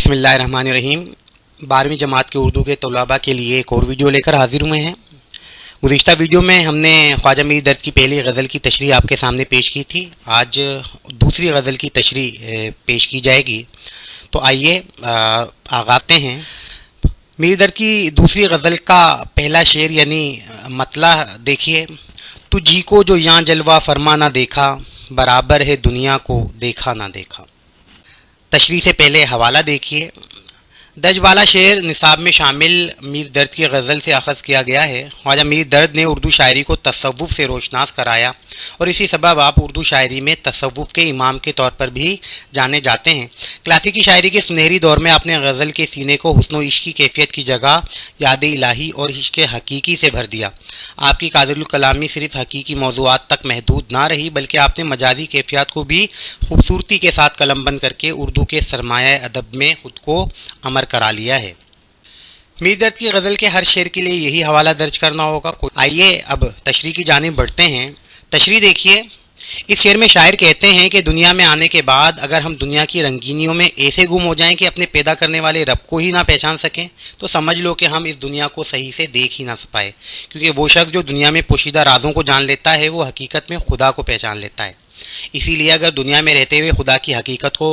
بسم اللہ الرحمن الرحیم 12ویں جماعت کے اردو کے طلباء کے لیے ایک اور ویڈیو لے کر حاضر ہوئے ہیں۔ گزشتہ ویڈیو میں ہم نے خواجہ میر درد کی پہلی غزل کی تشریح آپ کے سامنے پیش کی تھی۔ آج دوسری غزل کی تشریح پیش کی جائے گی، تو آئیے آغازتے ہیں۔ میر درد کی دوسری غزل کا پہلا شعر یعنی مطلع دیکھیے۔ تجھی کو جو یہاں جلوہ فرما نہ دیکھا، برابر ہے دنیا کو دیکھا نہ دیکھا۔ تشریح سے پہلے حوالہ دیکھیے۔ درج والا شعر نصاب میں شامل میر درد کی غزل سے اخذ کیا گیا ہے۔ خواجہ میر درد نے اردو شاعری کو تصوف سے روشناس کرایا اور اسی سبب آپ اردو شاعری میں تصوف کے امام کے طور پر بھی جانے جاتے ہیں۔ کلاسیکی شاعری کے سنہری دور میں آپ نے غزل کے سینے کو حسن و عشق کی کیفیت کی جگہ یاد الہی اور عشق حقیقی سے بھر دیا۔ آپ کی قادر الکلامی صرف حقیقی موضوعات تک محدود نہ رہی، بلکہ آپ نے مجازی کیفیات کو بھی خوبصورتی کے ساتھ قلم بند کر کے اردو کے سرمایہ ادب میں خود کو امر کرا لیا ہے۔ میر درد کی غزل کے ہر شعر کے لیے یہی حوالہ درج کرنا ہوگا۔ آئیے اب تشریح کی جانب بڑھتے ہیں۔ تشریح دیکھیے۔ اس شعر میں شاعر کہتے ہیں کہ دنیا میں آنے کے بعد اگر ہم دنیا کی رنگینیوں میں ایسے گم ہو جائیں کہ اپنے پیدا کرنے والے رب کو ہی نہ پہچان سکیں، تو سمجھ لو کہ ہم اس دنیا کو صحیح سے دیکھ ہی نہ پائے، کیونکہ وہ شخص جو دنیا میں پوشیدہ رازوں کو جان لیتا ہے وہ حقیقت میں خدا کو پہچان لیتا ہے۔ اسی لیے اگر دنیا میں رہتے ہوئے خدا کی حقیقت کو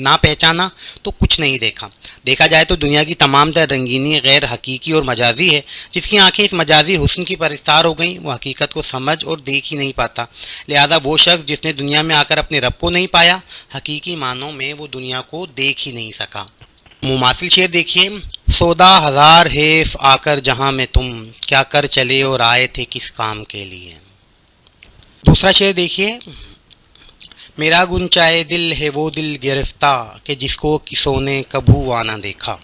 نہ پہچانا تو کچھ نہیں دیکھا۔ دیکھا جائے تو دنیا کی تمام تر رنگینی غیر حقیقی اور مجازی ہے۔ جس کی آنکھیں اس مجازی حسن کی پرستار ہو گئیں وہ حقیقت کو سمجھ اور دیکھ ہی نہیں پاتا۔ لہذا وہ شخص جس نے دنیا میں آ کر اپنے رب کو نہیں پایا، حقیقی معنوں میں وہ دنیا کو دیکھ ہی نہیں سکا۔ مماثل شعر دیکھیے۔ سودا ہزار حیف آ کر جہاں میں تم، کیا کر چلے اور آئے تھے کس کام کے لیے۔ دوسرا شعر دیکھیے۔ میرا گنچائے دل ہے وہ دل گرفتہ کہ جس کو کسوں نے کبھو نہ دیکھا۔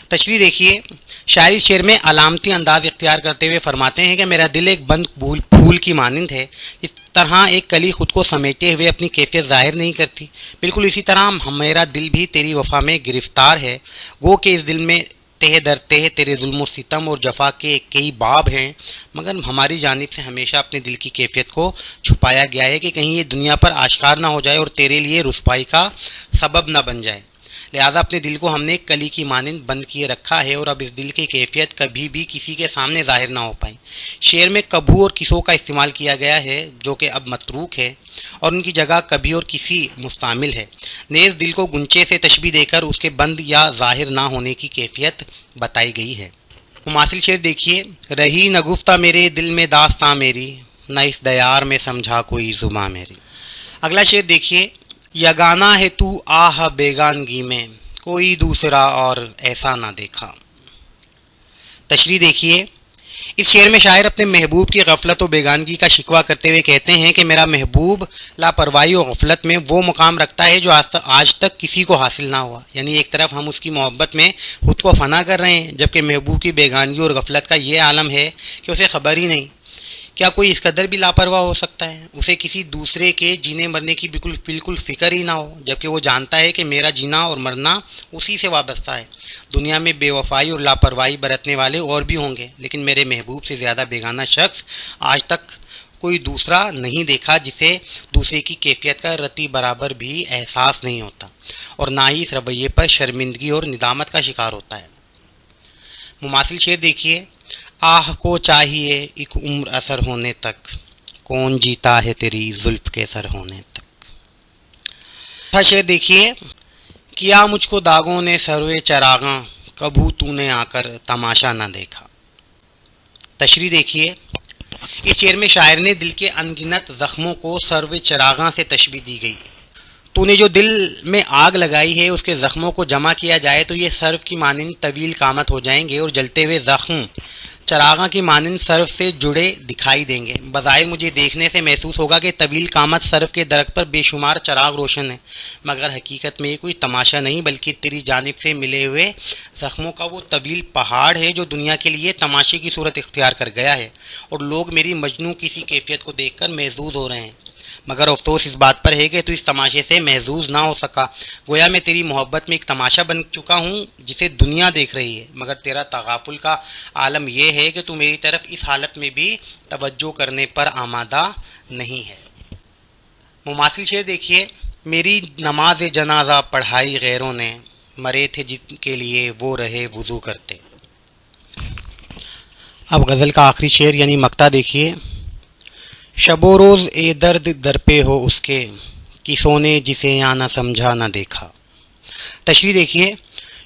تشریح دیکھیے۔ شاعر اس شعر میں علامتی انداز اختیار کرتے ہوئے فرماتے ہیں کہ میرا دل ایک بند پھول کی مانند ہے۔ اس طرح ایک کلی خود کو سمیٹے ہوئے اپنی کیفیت ظاہر نہیں کرتی، بالکل اسی طرح میرا دل بھی تیری وفا میں گرفتار ہے۔ گو کہ اس دل میں تہ در تہ تیرے ظلم و ستم اور جفا کے کئی باب ہیں، مگر ہماری جانب سے ہمیشہ اپنے دل کی کیفیت کو چھپایا گیا ہے کہ کہیں یہ دنیا پر آشکار نہ ہو جائے اور تیرے لیے رسوائی کا سبب نہ بن جائے۔ لہذا اپنے دل کو ہم نے ایک کلی کی مانند بند کیے رکھا ہے اور اب اس دل کی کیفیت کبھی بھی کسی کے سامنے ظاہر نہ ہو پائے۔ شعر میں کبھو اور کسوں کا استعمال کیا گیا ہے جو کہ اب متروک ہے اور ان کی جگہ کبھی اور کسی مستعمل ہے۔ نیز دل کو گنچے سے تشبیہ دے کر اس کے بند یا ظاہر نہ ہونے کی کیفیت بتائی گئی ہے۔ مماثل شعر دیکھیے۔ رہی نہ گفتہ میرے دل میں داستاں میری، نہ اس دیار میں سمجھا کوئی زباں میری۔ اگلا شعر دیکھیے۔ یگانہ ہے تو آہ بیگانگی میں، کوئی دوسرا اور ایسا نہ دیکھا۔ تشریح دیکھیے۔ اس شعر میں شاعر اپنے محبوب کی غفلت و بیگانگی کا شکوہ کرتے ہوئے کہتے ہیں کہ میرا محبوب لاپرواہی و غفلت میں وہ مقام رکھتا ہے جو آج تک کسی کو حاصل نہ ہوا۔ یعنی ایک طرف ہم اس کی محبت میں خود کو فنا کر رہے ہیں، جبکہ محبوب کی بیگانگی اور غفلت کا یہ عالم ہے کہ اسے خبر ہی نہیں۔ کیا کوئی اس قدر بھی لاپرواہ ہو سکتا ہے؟ اسے کسی دوسرے کے جینے مرنے کی بالکل فکر ہی نہ ہو، جبکہ وہ جانتا ہے کہ میرا جینا اور مرنا اسی سے وابستہ ہے۔ دنیا میں بے وفائی اور لاپرواہی برتنے والے اور بھی ہوں گے، لیکن میرے محبوب سے زیادہ بیگانہ شخص آج تک کوئی دوسرا نہیں دیکھا جسے دوسرے کی کیفیت کا رتی برابر بھی احساس نہیں ہوتا اور نہ ہی اس رویے پر شرمندگی اور ندامت کا شکار ہوتا ہے۔ مماثل شعر دیکھیے۔ آہ کو چاہیے ایک عمر اثر ہونے تک، کون جیتا ہے تیری زلف کے سر ہونے تک۔ شعر دیکھیے۔ کیا مجھ کو داغوں نے سروے چراغاں، کبھو تو نے آ کر تماشا نہ دیکھا۔ تشریح دیکھیے۔ اس شعر میں شاعر نے دل کے انگنت زخموں کو سروے چراغاں سے تشبیہ دی گئی۔ تو نے جو دل میں آگ لگائی ہے اس کے زخموں کو جمع کیا جائے تو یہ سرف کی مانند طویل قامت ہو جائیں گے اور جلتے ہوئے زخم چراغاں کی مانند سرف سے جڑے دکھائی دیں گے۔ بظاہر مجھے دیکھنے سے محسوس ہوگا کہ طویل قامت سرف کے درخت پر بے شمار چراغ روشن ہے، مگر حقیقت میں یہ کوئی تماشا نہیں بلکہ تیری جانب سے ملے ہوئے زخموں کا وہ طویل پہاڑ ہے جو دنیا کے لیے تماشے کی صورت اختیار کر گیا ہے، اور لوگ میری مجنوں کسی کیفیت کو دیکھ کر محظوظ ہو رہے ہیں، مگر افسوس اس بات پر ہے کہ تو اس تماشے سے محظوظ نہ ہو سکا۔ گویا میں تیری محبت میں ایک تماشا بن چکا ہوں جسے دنیا دیکھ رہی ہے، مگر تیرا تغافل کا عالم یہ ہے کہ تو میری طرف اس حالت میں بھی توجہ کرنے پر آمادہ نہیں ہے۔ مماثل شعر دیکھیے۔ میری نماز جنازہ پڑھائی غیروں نے، مرے تھے جن کے لیے وہ رہے وضو کرتے۔ اب غزل کا آخری شعر یعنی مقطع دیکھیے۔ شب و روز اے درد در پہ ہو اس کے، کسوں نے جسے یہاں نہ سمجھا نہ دیکھا۔ تشریح دیکھیے،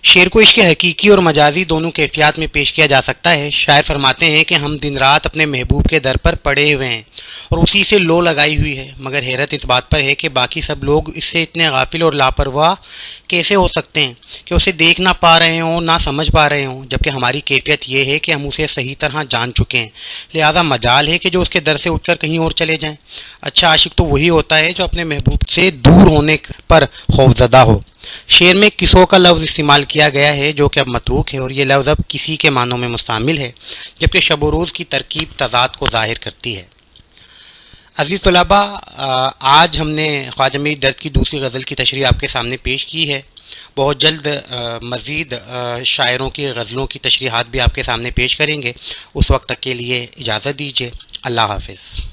شعر کو عشق حقیقی اور مجازی دونوں کیفیات میں پیش کیا جا سکتا ہے۔ شاعر فرماتے ہیں کہ ہم دن رات اپنے محبوب کے در پر پڑے ہوئے ہیں اور اسی سے لو لگائی ہوئی ہے، مگر حیرت اس بات پر ہے کہ باقی سب لوگ اس سے اتنے غافل اور لاپرواہ کیسے ہو سکتے ہیں کہ اسے دیکھ نہ پا رہے ہوں، نہ سمجھ پا رہے ہوں، جبکہ ہماری کیفیت یہ ہے کہ ہم اسے صحیح طرح جان چکے ہیں، لہذا مجال ہے کہ جو اس کے در سے اٹھ کر کہیں اور چلے جائیں۔ اچھا عاشق تو وہی ہوتا ہے جو اپنے محبوب سے دور ہونے پر خوفزدہ ہو۔ شعر میں کسوں کا لفظ استعمال کیا گیا ہے جو کہ اب متروک ہے، اور یہ لفظ اب کسی کے معنوں میں مستعمل ہے، جبکہ شب و روز کی ترکیب تضاد کو ظاہر کرتی ہے۔ عزیز طلباء، آج ہم نے خواجہ میر درد کی دوسری غزل کی تشریح آپ کے سامنے پیش کی ہے۔ بہت جلد مزید شاعروں کی غزلوں کی تشریحات بھی آپ کے سامنے پیش کریں گے۔ اس وقت تک کے لیے اجازت دیجیے۔ اللہ حافظ۔